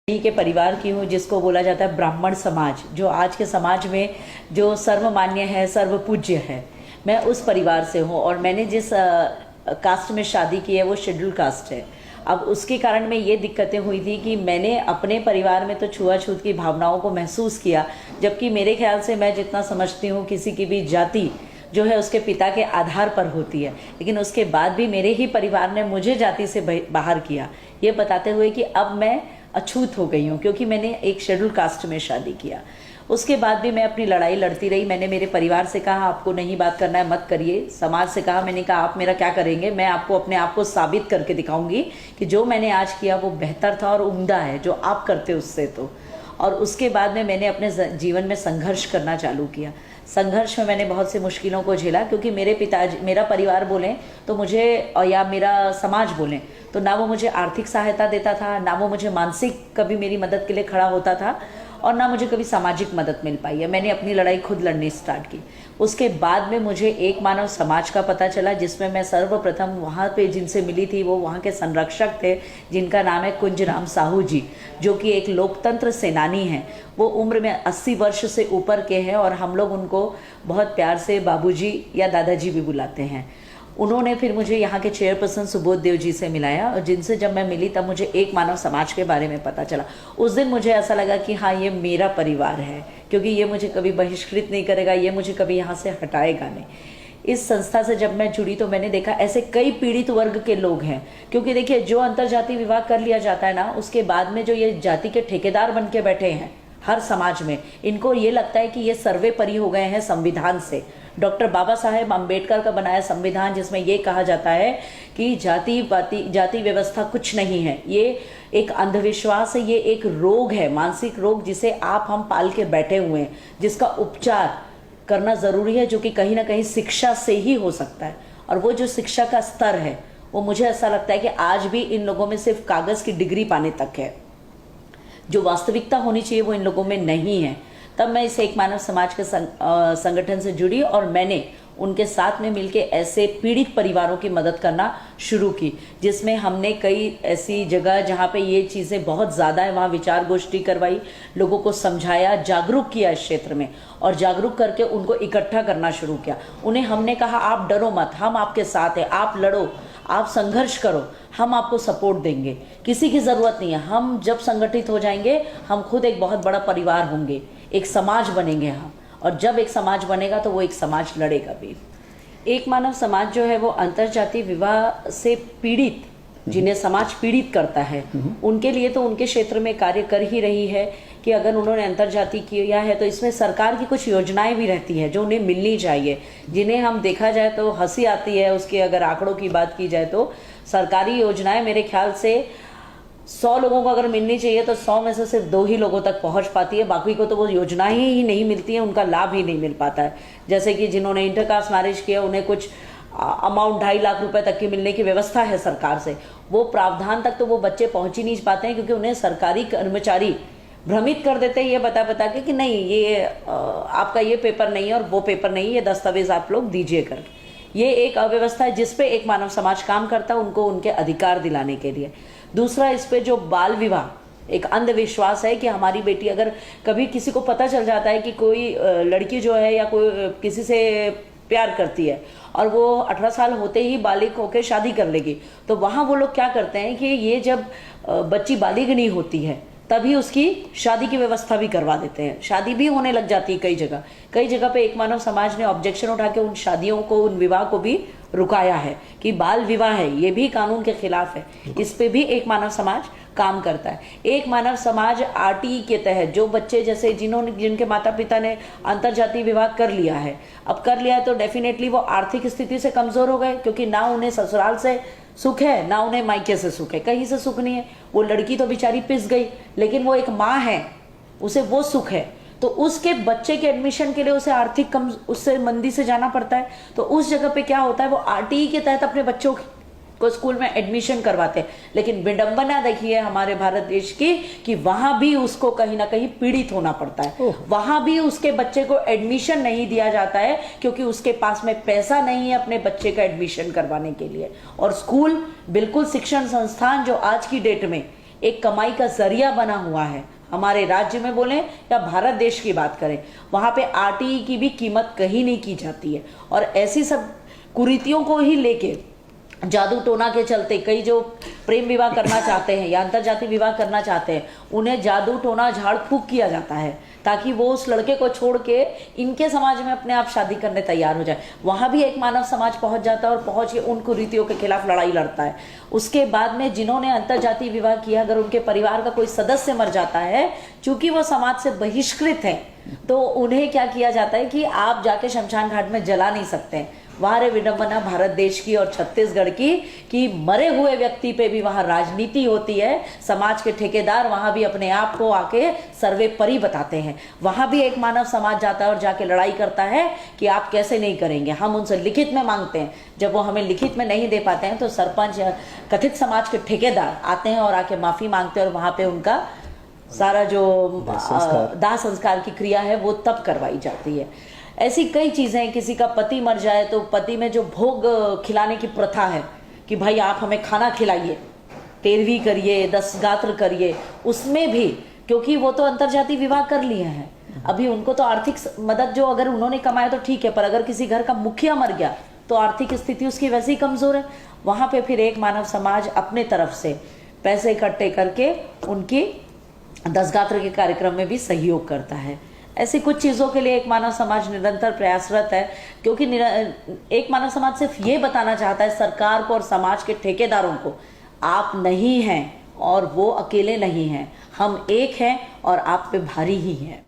के परिवार की हूँ, जिसको बोला जाता है ब्राह्मण समाज, जो आज के समाज में जो सर्वमान्य है, सर्वपूज्य है। मैं उस परिवार से हूँ और मैंने जिस कास्ट में शादी की है वो शेड्यूल कास्ट है। अब उसके कारण में ये दिक्कतें हुई थी कि मैंने अपने परिवार में तो छुआछूत की भावनाओं को महसूस किया, जबकि मेरे ख्याल से मैं जितना समझती हूँ किसी की भी जाति जो है उसके पिता के आधार पर होती है, लेकिन उसके बाद भी मेरे ही परिवार ने मुझे जाति से बाहर किया, ये बताते हुए कि अब मैं अछूत हो गई हूँ क्योंकि मैंने एक शेड्यूल कास्ट में शादी किया। उसके बाद भी मैं अपनी लड़ाई लड़ती रही। मैंने मेरे परिवार से कहा आपको नहीं बात करना है मत करिए। समाज से कहा, मैंने कहा आप मेरा क्या करेंगे, मैं आपको अपने आप को साबित करके दिखाऊंगी कि जो मैंने आज किया वो बेहतर था और उम्दा है जो आप करते उससे तो। और उसके बाद में मैंने अपने जीवन में संघर्ष करना चालू किया। संघर्ष में मैंने बहुत सी मुश्किलों को झेला क्योंकि मेरे पिताजी, मेरा परिवार बोलें तो मुझे, या मेरा समाज बोलें तो ना वो मुझे आर्थिक सहायता देता था, ना वो मुझे मानसिक कभी मेरी मदद के लिए खड़ा होता था और ना मुझे कभी सामाजिक मदद मिल पाई है। मैंने अपनी लड़ाई खुद लड़नी स्टार्ट की। उसके बाद में मुझे एक मानव समाज का पता चला जिसमें मैं सर्वप्रथम वहाँ पे जिनसे मिली थी वो वहाँ के संरक्षक थे, जिनका नाम है कुंजराम साहू जी, जो कि एक लोकतंत्र सेनानी हैं। वो उम्र में 80 वर्ष से ऊपर के हैं और हम लोग उनको बहुत प्यार से बाबूजी या दादाजी भी बुलाते हैं। उन्होंने फिर मुझे यहाँ के चेयरपर्सन सुबोध देव जी से मिलाया और जिनसे जब मैं मिली तब मुझे एक मानव समाज के बारे में पता चला। उस दिन मुझे ऐसा लगा कि हाँ ये मेरा परिवार है, क्योंकि ये मुझे कभी बहिष्कृत नहीं करेगा, ये मुझे कभी यहाँ से हटाएगा नहीं। इस संस्था से जब मैं जुड़ी तो मैंने देखा ऐसे कई पीड़ित वर्ग के लोग हैं, क्योंकि देखिए जो अंतरजातीय विवाह कर लिया जाता है ना, उसके बाद में जो ये जाति के ठेकेदार बन के बैठे हैं हर समाज में, इनको ये लगता है कि ये सर्वोपरि हो गए हैं संविधान से। डॉक्टर बाबा साहेब अम्बेडकर का बनाया संविधान, जिसमें ये कहा जाता है कि जाति व्यवस्था कुछ नहीं है, ये एक अंधविश्वास है, ये एक रोग है, मानसिक रोग जिसे आप हम पाल के बैठे हुए हैं, जिसका उपचार करना ज़रूरी है, जो कि कहीं ना कहीं शिक्षा से ही हो सकता है। और वो जो शिक्षा का स्तर है वो मुझे ऐसा लगता है कि आज भी इन लोगों में सिर्फ कागज़ की डिग्री पाने तक है, जो वास्तविकता होनी चाहिए वो इन लोगों में नहीं है। तब मैं इस एक मानव समाज के संगठन से जुड़ी और मैंने उनके साथ में मिलके ऐसे पीड़ित परिवारों की मदद करना शुरू की, जिसमें हमने कई ऐसी जगह जहाँ पे ये चीज़ें बहुत ज़्यादा है वहाँ विचार गोष्ठी करवाई, लोगों को समझाया, जागरूक किया इस क्षेत्र में, और जागरूक करके उनको इकट्ठा करना शुरू किया। उन्हें हमने कहा आप डरो मत, हम आपके साथ हैं, आप लड़ो, आप संघर्ष करो, हम आपको सपोर्ट देंगे, किसी की ज़रूरत नहीं है। हम जब संगठित हो जाएंगे हम खुद एक बहुत बड़ा परिवार होंगे, एक समाज बनेंगे हम, और जब एक समाज बनेगा तो वो एक समाज लड़ेगा भी। एक मानव समाज जो है वो अंतरजातीय विवाह से पीड़ित, जिन्हें समाज पीड़ित करता है, उनके लिए तो उनके क्षेत्र में कार्य कर ही रही है कि अगर उन्होंने अंतरजातीय किया है तो इसमें सरकार की कुछ योजनाएं भी रहती हैं जो उन्हें मिलनी चाहिए, जिन्हें हम देखा जाए तो हंसी आती है उसके, अगर आंकड़ों की बात की जाए तो सरकारी योजनाएं मेरे ख्याल से 100 लोगों को अगर मिलनी चाहिए तो 100 में से सिर्फ 2 ही लोगों तक पहुंच पाती है, बाकी को तो वो योजनाएं ही नहीं मिलती हैं, उनका लाभ ही नहीं मिल पाता है। जैसे कि जिन्होंने इंटरकास्ट मैरिज किया उन्हें कुछ अमाउंट 2.5 लाख रुपए तक की मिलने की व्यवस्था है सरकार से, वो प्रावधान तक तो वो बच्चे पहुंच ही नहीं पाते हैं, क्योंकि उन्हें सरकारी कर्मचारी भ्रमित कर देते हैं ये बता बता के कि नहीं ये आपका ये पेपर नहीं है और वो पेपर नहीं है, ये दस्तावेज आप लोग दीजिए करके। ये एक अव्यवस्था है जिसपे एक मानव समाज काम करता है, उनको उनके अधिकार दिलाने के लिए। दूसरा, इस पे जो बाल विवाह, एक अंधविश्वास है कि हमारी बेटी, अगर कभी किसी को पता चल जाता है कि कोई लड़की जो है या कोई किसी से प्यार करती है और वो 18 साल होते ही बालिग होकर शादी कर लेगी, तो वहाँ वो लोग क्या करते हैं कि ये जब बच्ची बालिग नहीं होती है तभी उसकी शादी की व्यवस्था भी करवा देते हैं, शादी भी होने लग जाती है कई जगह पे। एक मानव समाज ने ऑब्जेक्शन उठा के उन शादियों को, उन विवाह को भी रुकाया है कि बाल विवाह है, ये भी कानून के खिलाफ है, इस पे भी एक मानव समाज काम करता है। एक मानव समाज आरटीई के तहत जो बच्चे, जैसे जिनके माता पिता ने अंतरजातीय विवाह कर लिया है, अब कर लिया है तो डेफिनेटली वो आर्थिक स्थिति से कमजोर हो गए, क्योंकि ना उन्हें ससुराल से सुख है ना उन्हें मायके से सुख है, कहीं से सुख नहीं है। वो लड़की तो बेचारी पिस गई, लेकिन वो एक माँ है, उसे वो सुख है, तो उसके बच्चे के एडमिशन के लिए उसे आर्थिक उससे मंदी से जाना पड़ता है। तो उस जगह पे क्या होता है, वो आरटीई के तहत अपने बच्चों को स्कूल में एडमिशन करवाते हैं, लेकिन विडंबना देखिए हमारे भारत देश की कि वहां भी उसको कहीं ना कहीं पीड़ित होना पड़ता है, वहां भी उसके बच्चे को एडमिशन नहीं दिया जाता है क्योंकि उसके पास में पैसा नहीं है अपने बच्चे का एडमिशन करवाने के लिए। और स्कूल, बिल्कुल शिक्षण संस्थान जो आज की डेट में एक कमाई का जरिया बना हुआ है। हमारे राज्य में बोलें या भारत देश की बात करें, वहाँ पे आरटीई की भी कीमत कहीं नहीं की जाती है। और ऐसी सब कुरीतियों को ही लेके, जादू टोना के चलते कई जो प्रेम विवाह करना चाहते हैं या अंतरजातीय विवाह करना चाहते हैं, उन्हें जादू टोना झाड़ फूक किया जाता है ताकि वो उस लड़के को छोड़ के इनके समाज में अपने आप शादी करने तैयार हो जाए। वहाँ भी एक मानव समाज पहुँच जाता है और पहुँच के उन कुरीतियों के खिलाफ लड़ाई लड़ता है। उसके बाद में जिन्होंने अंतरजातीय विवाह किया, अगर उनके परिवार का कोई सदस्य मर जाता है, चूंकि वो समाज से बहिष्कृत है, तो उन्हें क्या किया जाता है कि आप जाके शमशान घाट में जला नहीं सकते। वहाँ रे विडंबना भारत देश की और छत्तीसगढ़ की कि मरे हुए व्यक्ति पे भी वहाँ राजनीति होती है। समाज के ठेकेदार वहाँ भी अपने आप को आके सर्वोपरि बताते हैं। वहाँ भी एक मानव समाज जाता है और जाके लड़ाई करता है कि आप कैसे नहीं करेंगे, हम उनसे लिखित में मांगते हैं। जब वो हमें लिखित में नहीं दे पाते हैं तो सरपंच या कथित समाज के ठेकेदार आते हैं और आके माफ़ी मांगते हैं और वहाँ पे उनका सारा जो दाह संस्कार की क्रिया है वो तब करवाई जाती है। ऐसी कई चीज़ें, किसी का पति मर जाए तो पति में जो भोग खिलाने की प्रथा है कि भाई आप हमें खाना खिलाइए, 13वीं करिए, 10 गात्र करिए, उसमें भी क्योंकि वो तो अंतरजातीय विवाह कर लिए हैं, अभी उनको तो आर्थिक मदद जो अगर उन्होंने कमाया तो ठीक है, पर अगर किसी घर का मुखिया मर गया तो आर्थिक स्थिति उसकी वैसे ही कमज़ोर है। वहाँ पे फिर एक मानव समाज अपने तरफ से पैसे इकट्ठे करके उनकी 10 गात्र के कार्यक्रम में भी सहयोग करता है। ऐसी कुछ चीज़ों के लिए एक मानव समाज निरंतर प्रयासरत है, क्योंकि एक मानव समाज सिर्फ ये बताना चाहता है सरकार को और समाज के ठेकेदारों को, आप नहीं हैं और वो अकेले नहीं हैं, हम एक हैं और आप पे भारी ही हैं।